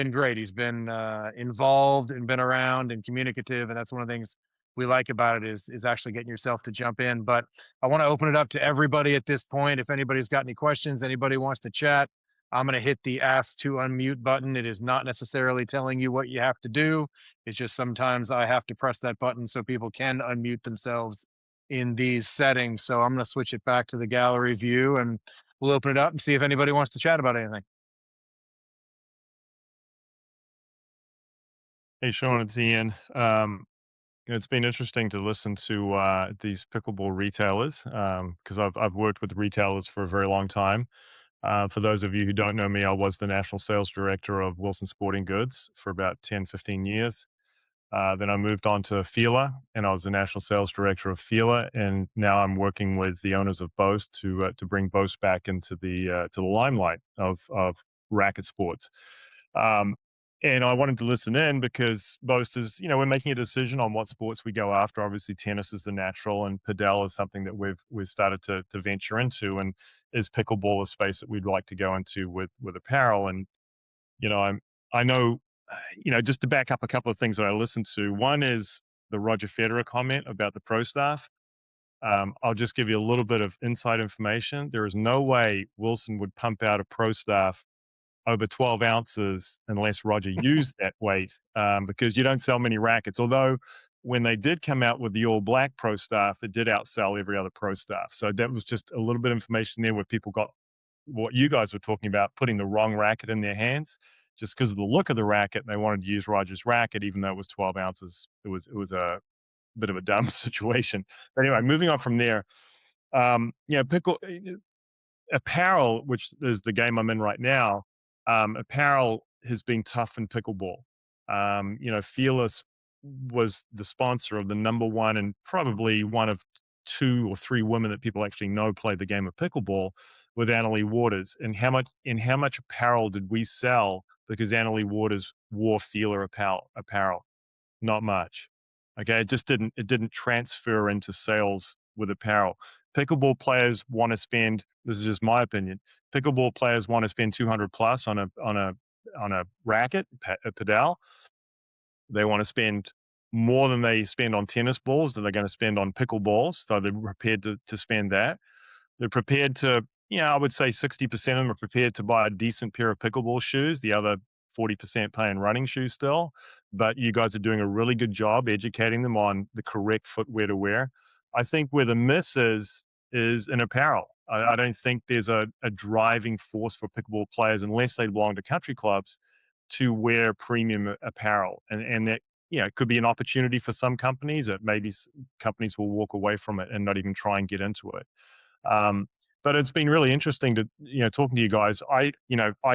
great. He's been involved and been around and communicative, and that's one of the things we like about it is actually getting yourself to jump in. But I want to open it up to everybody at this point. If anybody's got any questions, anybody wants to chat, I'm going to hit the ask to unmute button. It is not necessarily telling you what you have to do. It's just sometimes I have to press that button so people can unmute themselves in these settings. So I'm going to switch it back to the gallery view, and we'll open it up and see if anybody wants to chat about anything. Hey, Sean, it's Ian. It's been interesting to listen to these pickleball retailers because I've worked with retailers for a very long time. For those of you who don't know me, I was the national sales director of Wilson Sporting Goods for about 10, 15 years. Then I moved on to Fila, and I was the national sales director of Fila, and now I'm working with the owners of Boast to bring Boast back into the limelight of racket sports. Um, and I wanted to listen in because Boast is, we're making a decision on what sports we go after. Obviously, tennis is the natural, and padel is something that we've started to venture into, and is pickleball a space that we'd like to go into with apparel. And you know, I'm I know, just to back up a couple of things that I listened to. One is the Roger Federer comment about the pro staff. I'll just give you a little bit of inside information. There is no way Wilson would pump out a pro staff over 12 ounces unless Roger used that weight, because you don't sell many rackets. Although when they did come out with the all black pro staff, it did outsell every other pro staff. So that was just a little bit of information there where people got what you guys were talking about, putting the wrong racket in their hands just because of the look of the racket. They wanted to use Roger's racket, even though it was 12 ounces. It was a bit of a dumb situation. But anyway, moving on from there, pickle apparel, which is the game I'm in right now. Apparel has been tough in pickleball. Fearless was the sponsor of the number one and probably one of 2 or 3 women that people actually know play the game of pickleball with Annalie Waters. And how much apparel did we sell because Annalie Waters wore Feeler apparel? Not much. Okay, it didn't transfer into sales with apparel. Pickleball players want to spend. This is just my opinion. Pickleball players want to spend 200 plus on a racket, a padel. They want to spend more than they spend on tennis balls that they're going to spend on pickleballs. So they're prepared to spend that. They're prepared to, I would say 60% of them are prepared to buy a decent pair of pickleball shoes. The other 40% paying running shoes still. But you guys are doing a really good job educating them on the correct footwear to wear. I think where the miss is in apparel. I don't think there's a driving force for pickleball players unless they belong to country clubs to wear premium apparel. And that, it could be an opportunity for some companies that maybe companies will walk away from it and not even try and get into it. But it's been really interesting to talking to you guys. I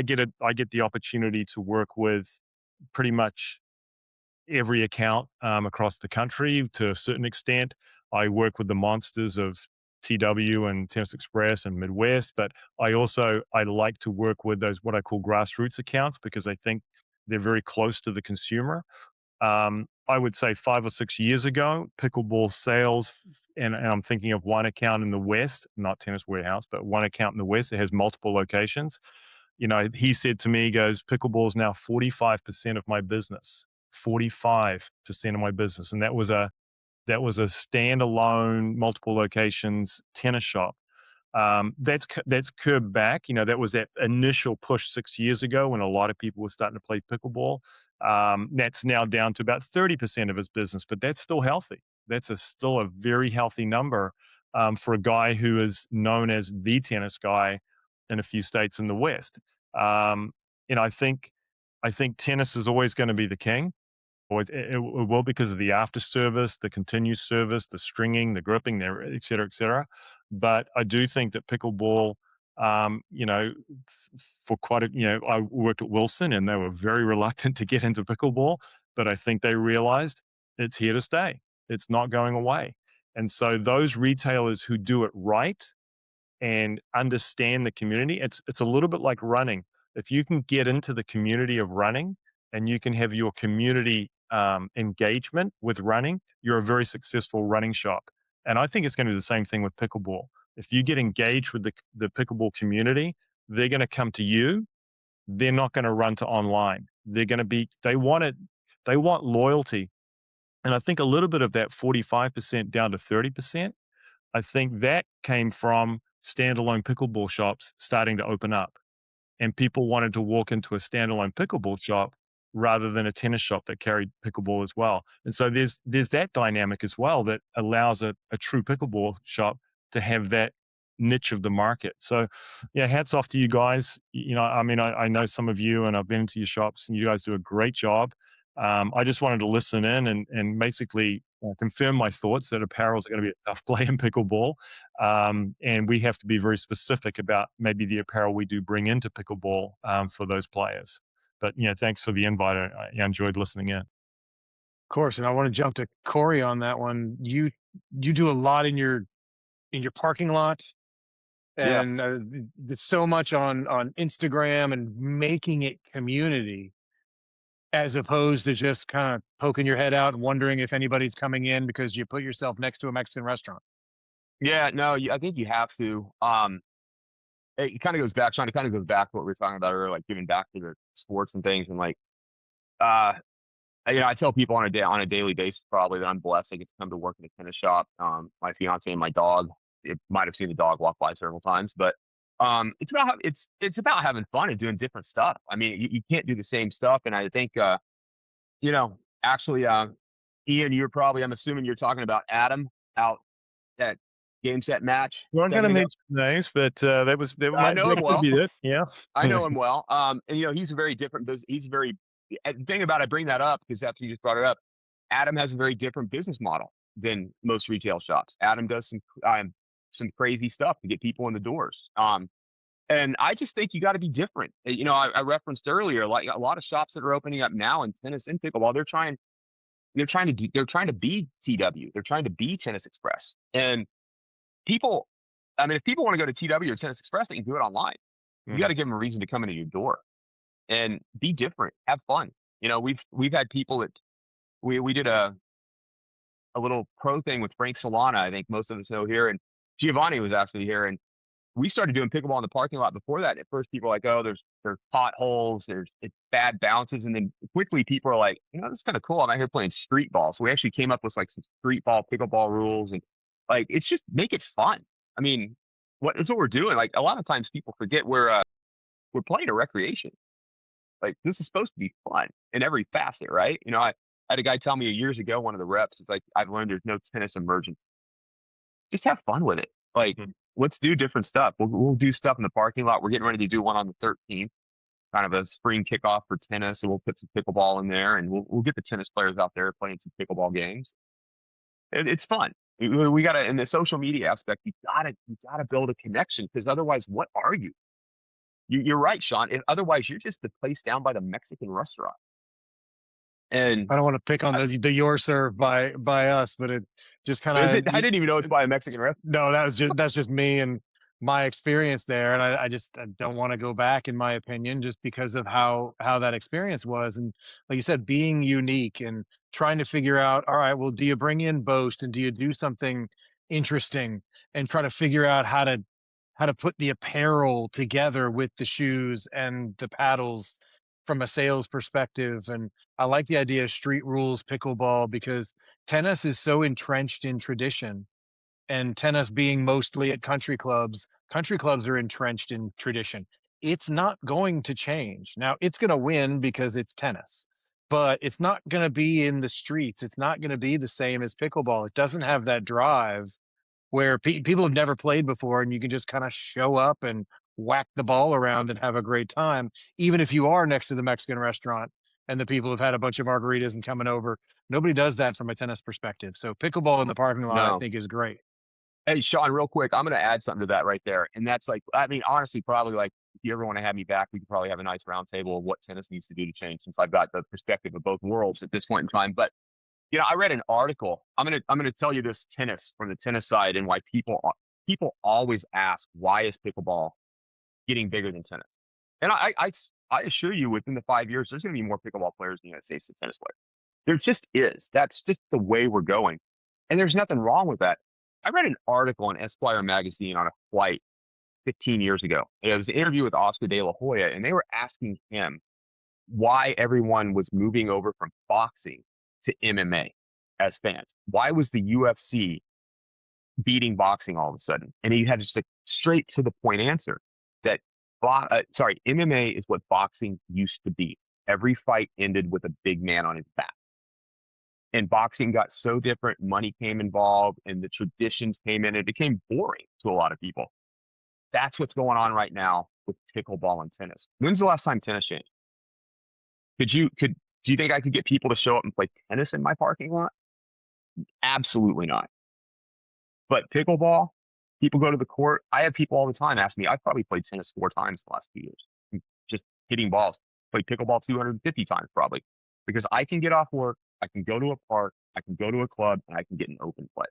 get the opportunity to work with pretty much every account across the country to a certain extent. I work with the monsters of TW and Tennis Express and Midwest, but I like to work with those what I call grassroots accounts because I think they're very close to the consumer. I would say 5 or 6 years ago, pickleball sales, and I'm thinking of one account in the West, not Tennis Warehouse, but one account in the West that has multiple locations. He said to me, he goes, pickleball is now 45% of my business, 45% of my business. And that was a standalone, multiple locations tennis shop. That's curbed back. That was that initial push 6 years ago when a lot of people were starting to play pickleball. That's now down to about 30% of his business, but that's still healthy. That's still a very healthy number for a guy who is known as the tennis guy in a few states in the West. I think tennis is always going to be the king. It will because of the after service, the continuous service, the stringing, the gripping, et cetera, et cetera. But I do think that pickleball, for quite I worked at Wilson and they were very reluctant to get into pickleball, but I think they realized it's here to stay. It's not going away. And so those retailers who do it right and understand the community, it's a little bit like running. If you can get into the community of running and you can have your community engagement with running, you're a very successful running shop. And I think it's going to be the same thing with pickleball. If you get engaged with the pickleball community, they're going to come to you. They're not going to run to online. They want loyalty. And I think a little bit of that 45% down to 30%, I think that came from standalone pickleball shops starting to open up. And people wanted to walk into a standalone pickleball shop rather than a tennis shop that carried pickleball as well. And so there's that dynamic as well that allows a true pickleball shop to have that niche of the market. So yeah, hats off to you guys. I know some of you and I've been into your shops and you guys do a great job. I just wanted to listen in and basically confirm my thoughts that apparel is going to be a tough play in pickleball. And we have to be very specific about maybe the apparel we do bring into pickleball for those players. But thanks for the invite. I enjoyed listening in. Of course, and I want to jump to Corey on that one. You do a lot in your parking lot, Yeah. and there's so much on Instagram and making it community, as opposed to just kind of poking your head out and wondering if anybody's coming in because you put yourself next to a Mexican restaurant. Yeah, no, I think you have to. It kind of goes back, Sean. It kind of goes back to what we were talking about earlier, like giving back to the sports and things, and like, uh, I tell people on a daily basis probably that I'm blessed. I get to come to work in a tennis shop. My fiance and my dog. You might have seen the dog walk by several times, but it's about having fun and doing different stuff. I mean, you can't do the same stuff, and I think actually, Ian, I'm assuming you're talking about Adam out at game set match. We aren't going to 7 ago. mention names, but that I know him well. be it. Yeah, I know him well. And he's a very different business. The thing about I bring that up because after you just brought it up, Adam has a very different business model than most retail shops. Adam does some crazy stuff to get people in the doors. And I just think you got to be different. I referenced earlier, like a lot of shops that are opening up now in tennis and pickleball, they're trying to be TW. They're trying to be Tennis Express. And people, I mean, if people want to go to TW or Tennis Express, they can do it online. You got to give them a reason to come into your door and be different, have fun. We've had people that we did a little pro thing with Frank Solana. I think most of us know here, and Giovanni was actually here, and we started doing pickleball in the parking lot before that. At first, people were like, oh, there's potholes, it's bad bounces. And then quickly people are like, this is kind of cool. I'm out here playing street ball. So we actually came up with like some street ball, pickleball rules. And like, it's just make it fun. I mean, it's what we're doing. Like a lot of times people forget we're playing a recreation. Like this is supposed to be fun in every facet, right? I had a guy tell me years ago, one of the reps, it's like, I've learned there's no tennis emergent. Just have fun with it. Like, let's do different stuff. We'll do stuff in the parking lot. We're getting ready to do one on the 13th, kind of a spring kickoff for tennis, and we'll put some pickleball in there, and we'll get the tennis players out there playing some pickleball games. It's fun. We gotta, in the social media aspect, you gotta build a connection, because otherwise, what are you? You're right, Sean. Otherwise, you're just the place down by the Mexican restaurant. And I don't want to pick on the your serve by us, but it just kind of. I didn't even know it's by a Mexican restaurant. No, that's just me and my experience there, and I don't want to go back, in my opinion, just because of how that experience was. And like you said, being unique and trying to figure out, all right, well, do you bring in boast and do you do something interesting and try to figure out how to put the apparel together with the shoes and the paddles from a sales perspective. And I like the idea of street rules pickleball, because tennis is so entrenched in tradition, and tennis being mostly at country clubs are entrenched in tradition. It's not going to change. Now, it's going to win because it's tennis, but it's not going to be in the streets. It's not going to be the same as pickleball. It doesn't have that drive where people have never played before, and you can just kind of show up and whack the ball around and have a great time, even if you are next to the Mexican restaurant and the people have had a bunch of margaritas and coming over. Nobody does that from a tennis perspective. So pickleball in the parking lot, I think, is great. Hey, Sean, real quick, I'm going to add something to that right there. And that's like, I mean, honestly, probably like, if you ever want to have me back, we could probably have a nice roundtable of what tennis needs to do to change, since I've got the perspective of both worlds at this point in time. But, I read an article. I'm going to tell you this tennis from the tennis side, and why people always ask, why is pickleball getting bigger than tennis? And I assure you, within the 5 years, there's going to be more pickleball players in the United States than tennis players. There just is. That's just the way we're going. And there's nothing wrong with that. I read an article in Esquire magazine on a flight 15 years ago. It was an interview with Oscar De La Hoya, and they were asking him why everyone was moving over from boxing to MMA as fans. Why was the UFC beating boxing all of a sudden? And he had just a straight to the point answer that, MMA is what boxing used to be. Every fight ended with a big man on his back. And boxing got so different, money came involved, and the traditions came in. It became boring to a lot of people. That's what's going on right now with pickleball and tennis. When's the last time tennis changed? Could Do you think I could get people to show up and play tennis in my parking lot? Absolutely not. But pickleball, people go to the court. I have people all the time ask me. I've probably played tennis 4 times the last 2 years, just hitting balls. Played pickleball 250 times probably, because I can get off work, I can go to a park, I can go to a club, and I can get an open play.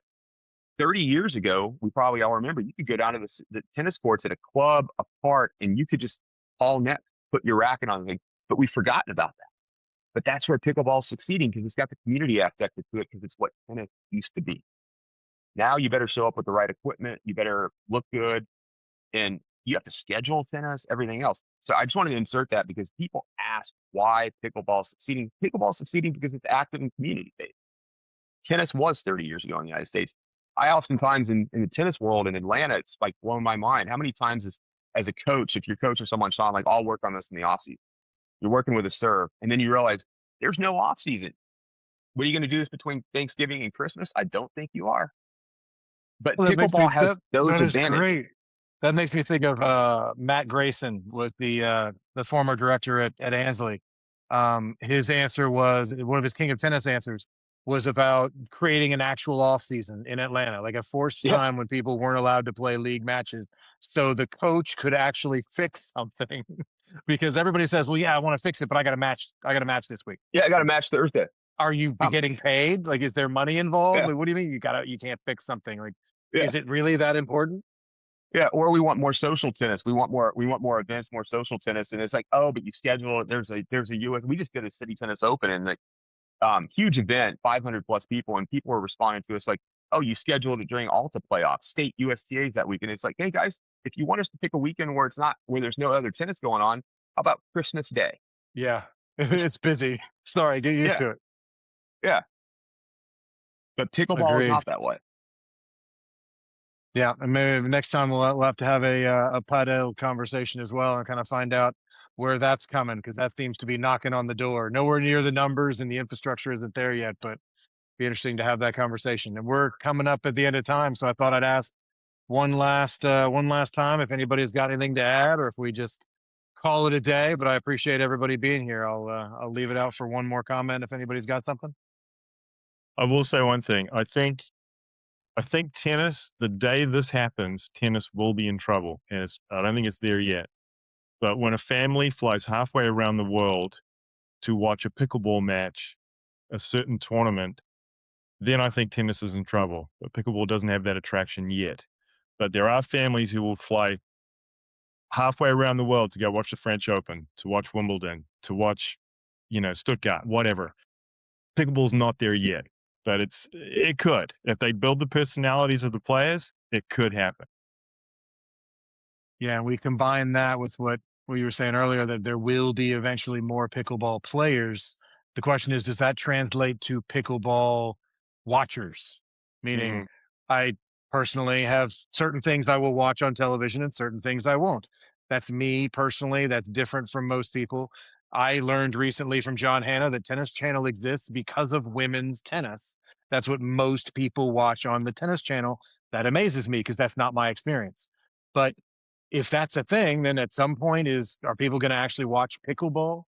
30 years ago, we probably all remember, you could go down to the tennis courts at a club, a park, and you could just haul nets, put your racket on the thing. But we've forgotten about that. But that's where pickleball's succeeding, because it's got the community aspect to it, because it's what tennis used to be. Now you better show up with the right equipment. You better look good, and you have to schedule tennis, everything else. So I just wanted to insert that, because people ask why pickleball is succeeding. Pickleball is succeeding because it's active and community based. Tennis was 30 years ago in the United States. I oftentimes in the tennis world in Atlanta, it's like blown my mind. How many times as a coach, if you're coaching someone, Sean, like, I'll work on this in the off season. You're working with a serve, and then you realize there's no off season. What are you going to do this between Thanksgiving and Christmas? I don't think you are. But Well, pickleball has those that is advantages. great. That makes me think of Matt Grayson, was the former director at Ansley. His answer was, one of his King of Tennis answers was about creating an actual off season in Atlanta, like a forced Yep. time when people weren't allowed to play league matches, so the coach could actually fix something. Because everybody says, well, yeah, I want to fix it, but I got a match this week. Yeah, I got a match Thursday. Are you getting paid? Like, is there money involved? Yeah. Like, what do you mean you can't fix something? Like, Yeah. is it really that important? Yeah, or we want more social tennis. We want more events, more social tennis. And it's like, oh, but you schedule it. There's a US. We just did a city tennis open, and like huge event, 500 plus people, and people were responding to us like, oh, you scheduled it during Alta playoffs, state USTAs that week. And it's like, hey guys, if you want us to pick a weekend where there's no other tennis going on, how about Christmas Day? Yeah, it's busy. Sorry, get used to it. Yeah. But pickleball Agreed. is not that way. Yeah, and maybe next time we'll have to have a padel conversation as well, and kind of find out where that's coming, because that seems to be knocking on the door. Nowhere near the numbers, and the infrastructure isn't there yet, but be interesting to have that conversation. And we're coming up at the end of time, so I thought I'd ask one last time if anybody's got anything to add, or if we just call it a day. But I appreciate everybody being here. I'll leave it out for one more comment if anybody's got something. I will say one thing. I think tennis, the day this happens, tennis will be in trouble. And I don't think it's there yet. But when a family flies halfway around the world to watch a pickleball match, a certain tournament, then I think tennis is in trouble. But pickleball doesn't have that attraction yet. But there are families who will fly halfway around the world to go watch the French Open, to watch Wimbledon, to watch, Stuttgart, whatever. Pickleball's not there yet, but it could. If they build the personalities of the players, it could happen. Yeah, and we combine that with what you were saying earlier, that there will be eventually more pickleball players. The question is, does that translate to pickleball watchers? Meaning, Mhm. I personally have certain things I will watch on television and certain things I won't. That's me personally. That's different from most people. I learned recently from John Hanna that Tennis Channel exists because of women's tennis. That's what most people watch on the Tennis Channel. That amazes me, because that's not my experience. But if that's a thing, then at some point, are people going to actually watch pickleball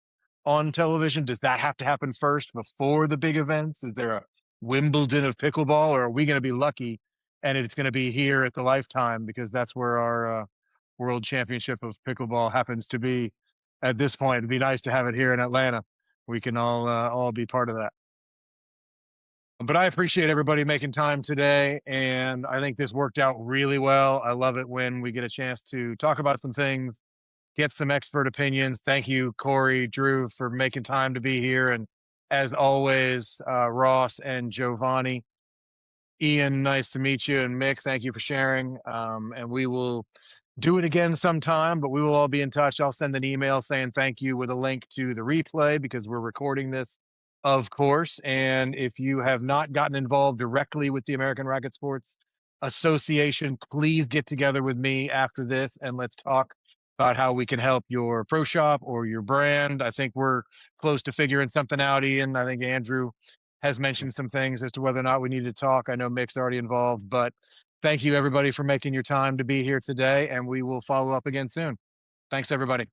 on television? Does that have to happen first before the big events? Is there a Wimbledon of pickleball, or are we going to be lucky and it's going to be here at the Lifetime, because that's where our world championship of pickleball happens to be at this point? It'd be nice to have it here in Atlanta. We can all be part of that. But I appreciate everybody making time today, and I think this worked out really well. I love it when we get a chance to talk about some things, get some expert opinions. Thank you, Corey, Drew, for making time to be here. And as always, Ross and Giovanni. Ian, nice to meet you. And Mick, thank you for sharing. And we will do it again sometime, but we will all be in touch. I'll send an email saying thank you with a link to the replay, because we're recording this, of course. And if you have not gotten involved directly with the American Racket Sports Association, please get together with me after this and let's talk about how we can help your pro shop or your brand. I think we're close to figuring something out, Ian. I think Andrew has mentioned some things as to whether or not we need to talk. I know Mick's already involved, but thank you everybody for making your time to be here today, and we will follow up again soon. Thanks everybody.